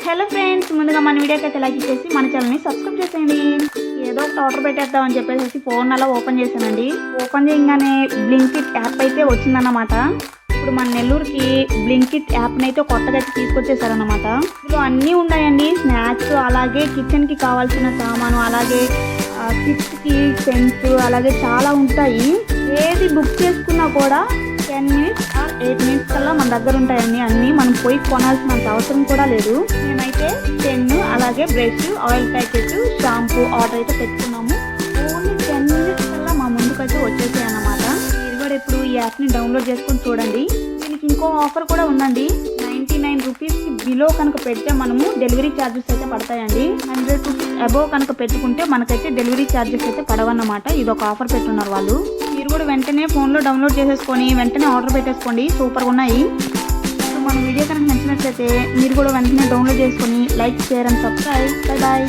Hello friends, ముందుగా మన వీడియోకి అయితే లైక్ చేసి మన ఛానల్ని సబ్స్క్రైబ్ చేసేయండి. ఏదో ఒకటి ఆర్డర్ పెట్టేద్దామని చెప్పేసి ఫోన్ అలా ఓపెన్ చేశానండి. ఓపెన్ చేయగానే బ్లింకిట్ యాప్ అయితే వచ్చిందన్నమాట. ఇప్పుడు మన నెల్లూరుకి బ్లింకిట్ యాప్ని అయితే కొత్తగా అయితే తీసుకొచ్చేసారన్నమాట. ఇందులో అన్నీ ఉన్నాయండి, స్నాక్స్, అలాగే కిచెన్కి కావాల్సిన సామాను, అలాగే కిడ్స్కి పెన్స్, అలాగే చాలా ఉంటాయి. ఏది బుక్ చేసుకున్నా కూడా 10 minutes ఆర్ 8 minutes కల్లా మన దగ్గర ఉంటాయండి. అన్నీ మనం పోయి కొనాల్సినంత అవసరం కూడా లేదు. మేమైతే పెన్, అలాగే brush, oil packet, shampoo order అయితే పెట్టుకున్నాము. ఓన్లీ 10 minutes కల్లా మా ముందుకైతే వచ్చేసాయి అన్నమాట. మీరు కూడా ఇప్పుడు ఈ యాప్ని డౌన్లోడ్ చేసుకొని చూడండి. దీనికి ఇంకో ఆఫర్ కూడా ఉందండి. 99 రూపీస్కి బిలో కనుక పెడితే మనము డెలివరీ ఛార్జెస్ అయితే పడతాయండి. 100 రూపీస్ అబోవ్ కనుక పెట్టుకుంటే మనకైతే డెలివరీ ఛార్జెస్ అయితే పడవన్నమాట. ఇది ఒక ఆఫర్ పెట్టున్నారు వాళ్ళు. మీరు కూడా వెంటనే ఫోన్లో డౌన్లోడ్ చేసేసుకొని వెంటనే ఆర్డర్ పెట్టేసుకోండి. సూపర్గా ఉన్నాయి. మన వీడియో కనుక నచ్చినట్లయితే మీరు కూడా వెంటనే డౌన్లోడ్ చేసుకొని like, share and subscribe. Bye bye.